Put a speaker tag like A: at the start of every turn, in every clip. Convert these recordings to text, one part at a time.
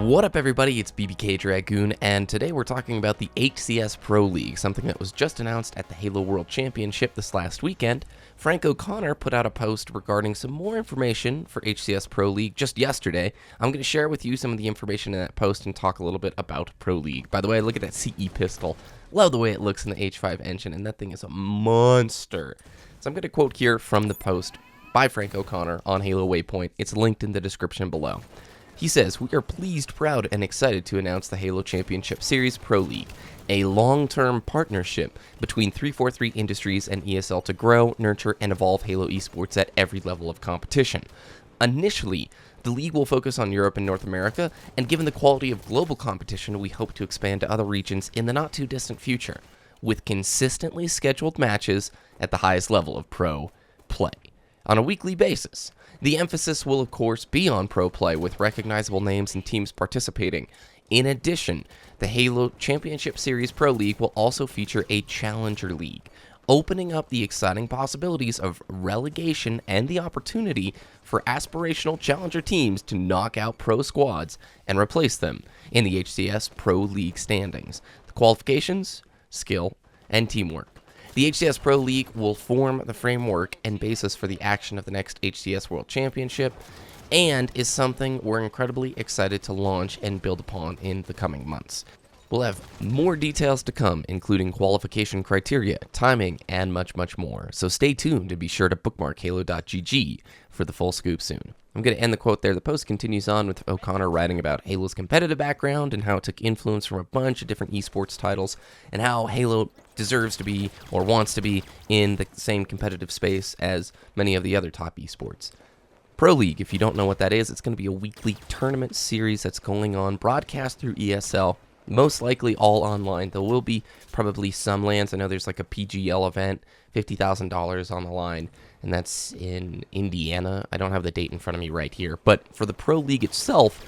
A: What up, everybody? It's BBKDRAGOON, and today we're talking about the HCS Pro League, something that was just announced at the Halo World Championship this last weekend. Frank O'Connor put out a post regarding some more information for HCS Pro League just yesterday. I'm going to share with you some of the information in that post and talk a little bit about Pro League. By the way, look at that CE pistol. Love the way it looks in the H5 engine, and that thing is a monster. So I'm going to quote here from the post by Frank O'Connor on Halo Waypoint. It's linked in the description below. He says, "We are pleased, proud, and excited to announce the Halo Championship Series Pro League, a long-term partnership between 343 Industries and ESL to grow, nurture, and evolve Halo esports at every level of competition. Initially, the league will focus on Europe and North America, and given the quality of global competition, we hope to expand to other regions in the not-too-distant future, with consistently scheduled matches at the highest level of pro play on a weekly basis. The emphasis will, of course, be on pro play with recognizable names and teams participating. In addition, the Halo Championship Series Pro League will also feature a Challenger League, opening up the exciting possibilities of relegation and the opportunity for aspirational Challenger teams to knock out pro squads and replace them in the HCS Pro League standings. The qualifications, skill, and teamwork. The HCS Pro League will form the framework and basis for the action of the next HCS World Championship, and is something we're incredibly excited to launch and build upon in the coming months. We'll have more details to come, including qualification criteria, timing, and much, much more. So stay tuned and be sure to bookmark halo.gg for the full scoop soon." I'm going to end the quote there. The post continues on with O'Connor writing about Halo's competitive background and how it took influence from a bunch of different esports titles, and how Halo deserves to be, or wants to be, in the same competitive space as many of the other top esports. Pro League, if you don't know what that is, it's going to be a weekly tournament series that's going on, broadcast through ESL, most likely all online. There will be probably some lands. I know there's like a PGL event, $50,000 on the line, and that's in Indiana. I don't have the date in front of me right here. But for the Pro League itself,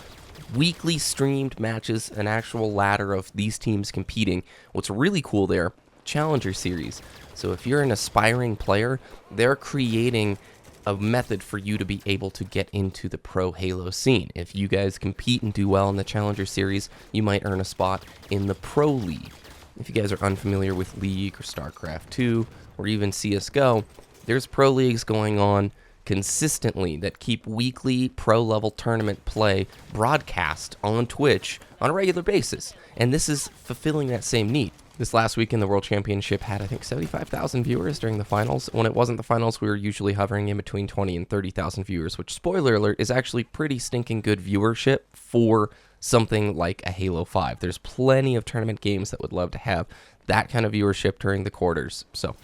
A: weekly streamed matches, an actual ladder of these teams competing. What's really cool there, Challenger Series. So if you're an aspiring player, they're creating a method for you to be able to get into the pro Halo scene. If you guys compete and do well in the Challenger Series, you might earn a spot in the Pro League. If you guys are unfamiliar with League or StarCraft 2 or even CSGO, there's pro leagues going on consistently that keep weekly pro-level tournament play broadcast on Twitch on a regular basis, and this is fulfilling that same need. This last weekend, the World Championship had, I think, 75,000 viewers during the finals. When it wasn't the finals, we were usually hovering in between 20 and 30,000 viewers, which, spoiler alert, is actually pretty stinking good viewership for something like a Halo 5. There's plenty of tournament games that would love to have that kind of viewership during the quarters. So,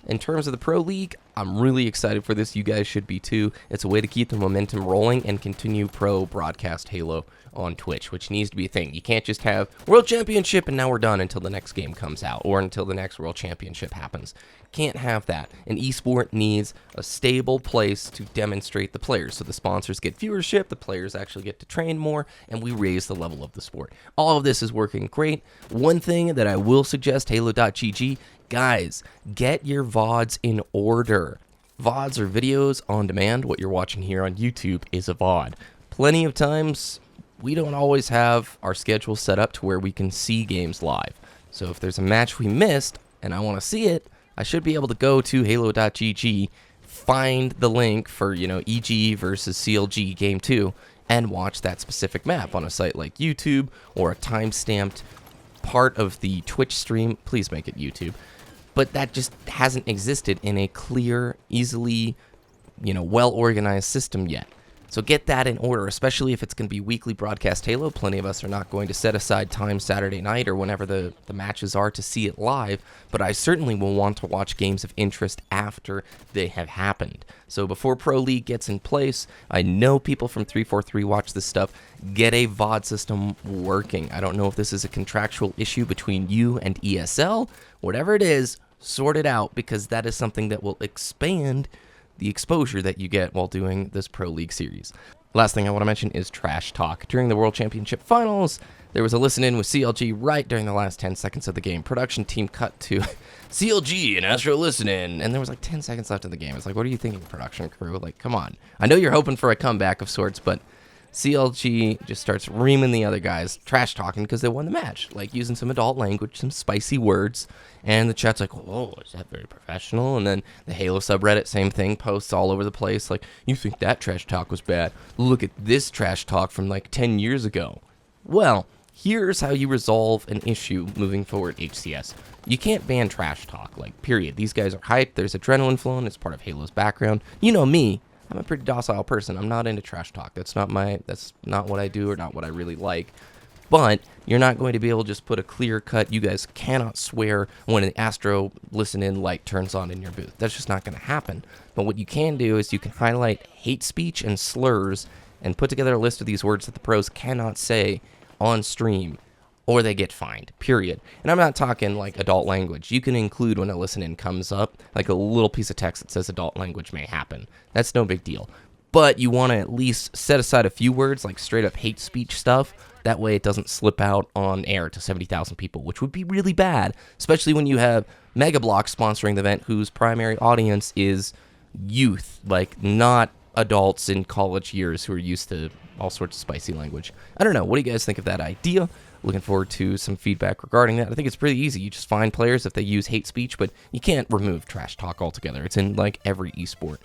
A: in terms of the Pro League, I'm really excited for this. You guys should be too. It's a way to keep the momentum rolling and continue pro broadcast Halo on Twitch, which needs to be a thing. You can't just have World Championship and now we're done until the next game comes out or until the next World Championship happens. Can't have that. An esport needs a stable place to demonstrate the players. So the sponsors get viewership, the players actually get to train more, and we raise the level of the sport. All of this is working great. One thing that I will suggest, halo.gg, guys, get your VODs in order. VODs are videos on demand. What you're watching here on YouTube is a VOD. Plenty of times, we don't always have our schedule set up to where we can see games live. So if there's a match we missed and I want to see it, I should be able to go to halo.gg, find the link for, EG versus CLG Game 2, and watch that specific map on a site like YouTube or a time-stamped part of the Twitch stream. Please make it YouTube. But that just hasn't existed in a clear, easily, well-organized system yet. So get that in order, especially if it's going to be weekly broadcast Halo. Plenty of us are not going to set aside time Saturday night or whenever the matches are to see it live, but I certainly will want to watch games of interest after they have happened. So before Pro League gets in place, I know people from 343 watch this stuff. Get a VOD system working. I don't know if this is a contractual issue between you and ESL. Whatever it is, sort it out, because that is something that will expand the exposure that you get while doing this Pro League series. Last thing I want to mention is trash talk. During the World Championship Finals, there was a listen-in with CLG right during the last 10 seconds of the game. Production team cut to CLG and Astro listen-in, and there was like 10 seconds left in the game. It's like, what are you thinking, production crew? Like, come on. I know you're hoping for a comeback of sorts, but CLG just starts reaming the other guys, trash talking because they won the match, like using some adult language, some spicy words, and the chat's like, whoa, is that very professional? And then the Halo subreddit, same thing, posts all over the place, like, you think that trash talk was bad? Look at this trash talk from like 10 years ago. Well, here's how you resolve an issue moving forward, HCS. You can't ban trash talk, like, period. These guys are hyped, there's adrenaline flowing, it's part of Halo's background. You know me. I'm a pretty docile person. I'm not into trash talk. That's not what I do or not what I really like. But you're not going to be able to just put a clear cut, you guys cannot swear when an Astro listen in light turns on in your booth. That's just not going to happen. But what you can do is you can highlight hate speech and slurs and put together a list of these words that the pros cannot say on stream, or they get fined, period. And I'm not talking like adult language. You can include when a listen in comes up, like a little piece of text that says adult language may happen. That's no big deal. But you want to at least set aside a few words, like straight up hate speech stuff. That way it doesn't slip out on air to 70,000 people, which would be really bad, especially when you have Mega Block sponsoring the event whose primary audience is youth, like not adults in college years who are used to all sorts of spicy language. I don't know. What do you guys think of that idea? Looking forward to some feedback regarding that. I think it's pretty easy. You just find players if they use hate speech, but you can't remove trash talk altogether. It's in like every esport.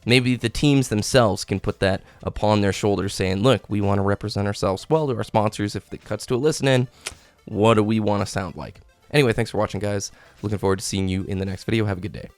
A: Maybe the teams themselves can put that upon their shoulders saying, look, we want to represent ourselves well to our sponsors. If it cuts to a listen in, what do we want to sound like? Anyway, thanks for watching, guys. Looking forward to seeing you in the next video. Have a good day.